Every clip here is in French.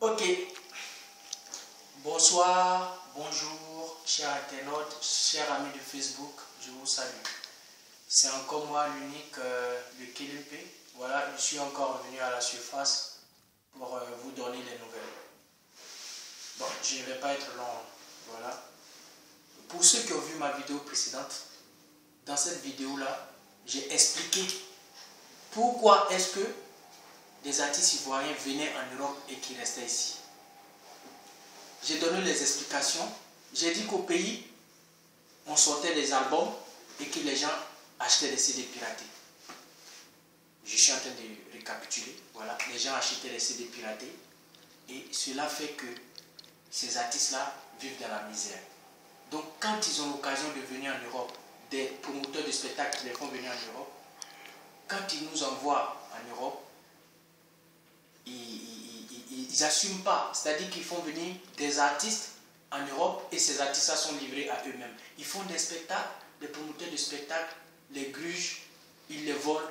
Ok, bonsoir, bonjour, chers internautes, chers amis de Facebook, je vous salue. C'est encore moi l'unique, le KLP. Voilà, je suis encore revenu à la surface pour vous donner les nouvelles. Bon, je ne vais pas être long, voilà. Pour ceux qui ont vu ma vidéo précédente, dans cette vidéo-là, j'ai expliqué pourquoi est-ce que des artistes ivoiriens venaient en Europe et qui restaient ici. J'ai donné les explications. J'ai dit qu'au pays, on sortait des albums et que les gens achetaient des CD piratés. Je suis en train de récapituler. Voilà, les gens achetaient des CD piratés et cela fait que ces artistes-là vivent dans la misère. Donc quand ils ont l'occasion de venir en Europe, des promoteurs de spectacles les font venir en Europe, quand ils nous envoient en Europe, ils n'assument pas. C'est-à-dire qu'ils font venir des artistes en Europe et ces artistes-là sont livrés à eux-mêmes. Ils font des spectacles, des promoteurs de spectacles les grugent, ils les volent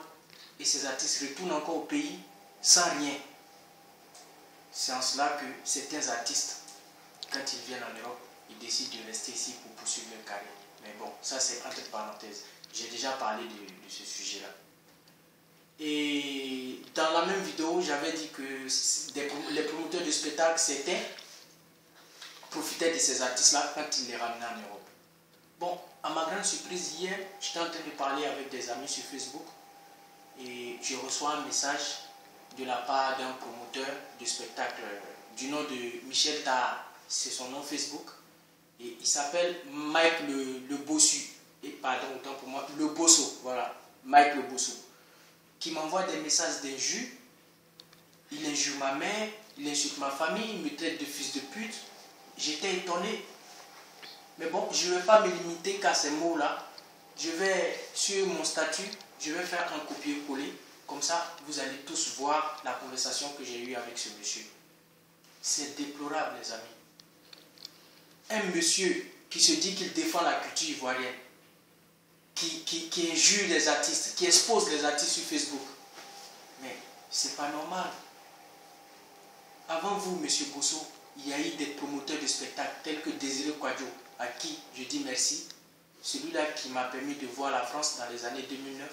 et ces artistes retournent encore au pays sans rien. C'est en cela que certains artistes, quand ils viennent en Europe, ils décident de rester ici pour poursuivre leur carrière. Mais bon, ça c'est entre parenthèses. J'ai déjà parlé de ce sujet-là. Et dans la même vidéo, j'avais dit que les promoteurs de spectacles, profitaient de ces artistes-là quand ils les ramenaient en Europe. Bon, à ma grande surprise, hier, j'étais en train de parler avec des amis sur Facebook et je reçois un message de la part d'un promoteur de spectacle du nom de Michel Taha. C'est son nom Facebook. Et il s'appelle Mike le Bossu. Et pardon, autant pour moi, le Bosso. Voilà, Mike le Bosso. Qui m'envoie des messages d'injures. Il injure ma mère, il insulte ma famille, il me traite de fils de pute. J'étais étonné. Mais bon, je ne vais pas me limiter qu'à ces mots-là. Je vais, sur mon statut, je vais faire un copier-coller. Comme ça, vous allez tous voir la conversation que j'ai eue avec ce monsieur. C'est déplorable, les amis. Un monsieur qui se dit qu'il défend la culture ivoirienne, qui injure les artistes, qui expose les artistes sur Facebook. Mais c'est pas normal. Avant vous, monsieur Bosso, il y a eu des promoteurs de spectacles tels que Désiré Kouadio, à qui je dis merci. Celui-là qui m'a permis de voir la France dans les années 2009.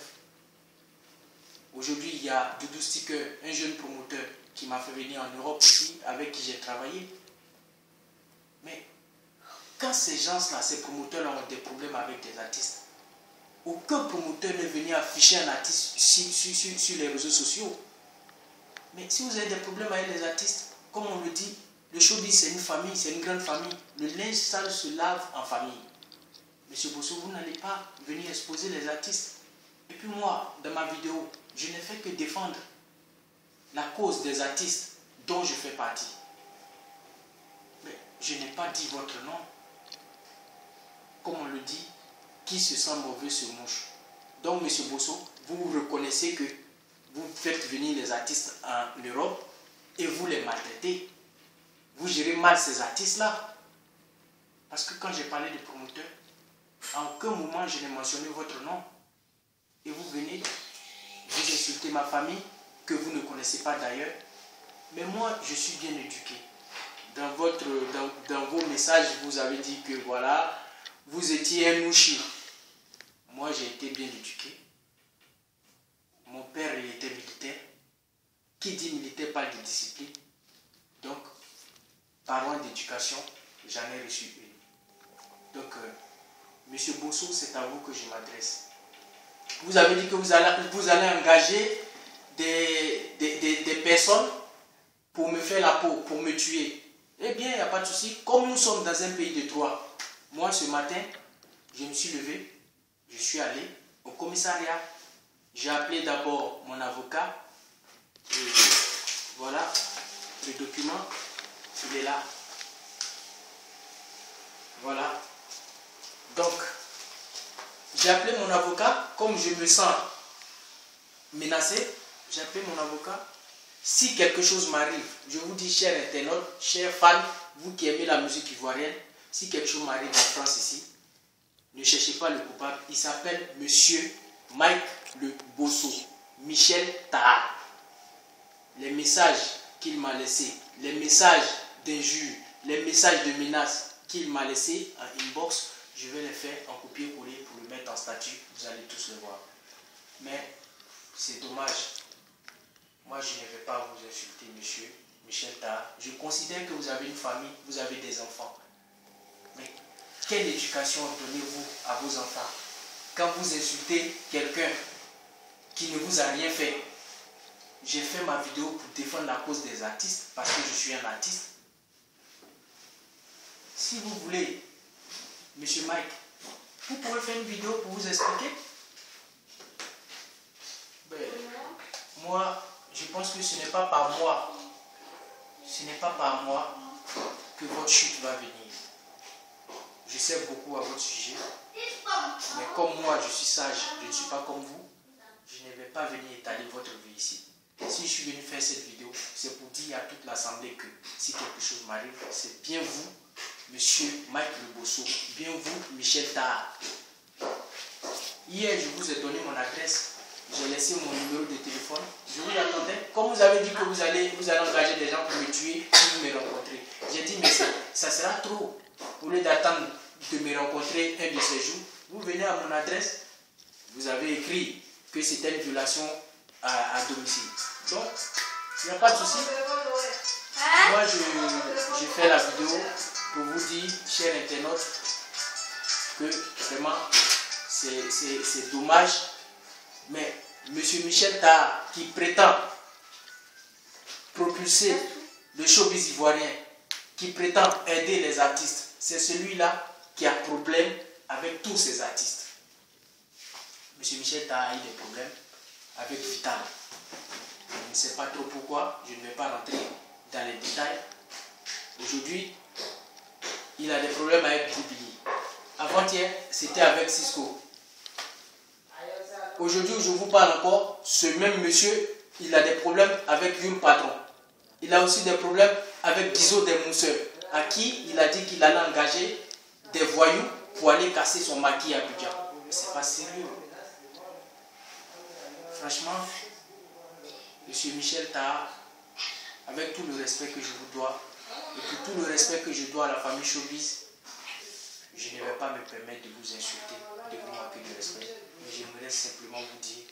Aujourd'hui, il y a Doudou Sticker, un jeune promoteur qui m'a fait venir en Europe aussi, avec qui j'ai travaillé. Mais quand ces gens-là, ces promoteurs-là ont des problèmes avec des artistes, aucun promoteur ne venu afficher un artiste sur les réseaux sociaux. Mais si vous avez des problèmes avec les artistes, comme on le dit, le showbiz c'est une famille, c'est une grande famille. Le linge sale se lave en famille. Monsieur Bosso, vous n'allez pas venir exposer les artistes. Et puis moi, dans ma vidéo, je n'ai fait que défendre la cause des artistes dont je fais partie. Mais je n'ai pas dit votre nom. Comme on le dit, qui se sent mauvais se mouche. Donc, monsieur Bosso, vous reconnaissez que vous faites venir les artistes en Europe et vous les maltraitez. Vous gérez mal ces artistes-là. Parce que quand j'ai parlé de promoteurs, à aucun moment je n'ai mentionné votre nom. Et vous venez, vous insultez ma famille, que vous ne connaissez pas d'ailleurs. Mais moi, je suis bien éduqué. Dans vos messages, vous avez dit que voilà, vous étiez un mouchi. Moi, j'ai été bien éduqué. Mon père, il était militaire. Qui dit militaire parle de discipline. Donc, parlant d'éducation, j'en ai reçu une. Donc, monsieur Bosso, c'est à vous que je m'adresse. Vous avez dit que vous allez engager des personnes pour me faire la peau, pour me tuer. Eh bien, il n'y a pas de souci. Comme nous sommes dans un pays de droit, moi, ce matin, je me suis levé, je suis allé au commissariat. J'ai appelé d'abord mon avocat. Et voilà, le document, il est là. Voilà. Donc, j'ai appelé mon avocat, comme je me sens menacé, j'ai appelé mon avocat. Si quelque chose m'arrive, je vous dis, chers internautes, chers fans, vous qui aimez la musique ivoirienne, si quelque chose m'arrive en France ici, ne cherchez pas le coupable. Il s'appelle monsieur Mike le Bosso, Michel Taha. Les messages qu'il m'a laissés, les messages d'injures, les messages de menaces qu'il m'a laissés en inbox, je vais les faire en copier-coller pour le mettre en statut. Vous allez tous le voir. Mais c'est dommage. Moi, je ne vais pas vous insulter, monsieur Michel Taha. Je considère que vous avez une famille, vous avez des enfants. Mais quelle éducation donnez-vous à vos enfants quand vous insultez quelqu'un qui ne vous a rien fait? J'ai fait ma vidéo pour défendre la cause des artistes parce que je suis un artiste. Si vous voulez, monsieur Mike, vous pouvez faire une vidéo pour vous expliquer. Ben, moi, je pense que ce n'est pas par moi. Ce n'est pas par moi que votre chute va venir. Je sais beaucoup à votre sujet. Mais comme moi, je suis sage, je ne suis pas comme vous, je ne vais pas venir étaler votre vie ici. Si je suis venu faire cette vidéo, c'est pour dire à toute l'Assemblée que si quelque chose m'arrive, c'est bien vous, monsieur Mike Le Bosso, bien vous, Michel Taha. Hier, je vous ai donné mon adresse, j'ai laissé mon numéro de téléphone, je vous attendais. Comme vous avez dit que vous allez engager des gens pour me tuer, pour me rencontrer. J'ai dit, mais ça sera trop. Au lieu d'attendre de me rencontrer un de ces jours, vous venez à mon adresse, vous avez écrit que c'était une violation à domicile. Donc, il n'y a pas de souci. Moi, je fais la vidéo pour vous dire, chers internautes, que vraiment, c'est dommage. Mais M. Michel Taha, qui prétend propulser le showbiz ivoirien, qui prétend aider les artistes, c'est celui-là qui a problème avec tous ces artistes. M. Michel Taha a eu des problèmes avec Vital. Je ne sais pas trop pourquoi, je ne vais pas rentrer dans les détails. Aujourd'hui, il a des problèmes avec Bibili. Avant-hier, c'était avec Cisco. Aujourd'hui, je vous parle encore, ce même monsieur, il a des problèmes avec Yul Patron. Il a aussi des problèmes avec Guizot des Mousseurs, à qui il a dit qu'il allait engager des voyous pour aller casser son maquis à Abidjan. Mais c'est pas sérieux. Franchement, monsieur Michel Taha, avec tout le respect que je vous dois, et pour tout le respect que je dois à la famille Showbiz, je ne vais pas me permettre de vous insulter, de vous manquer de respect. Mais j'aimerais simplement vous dire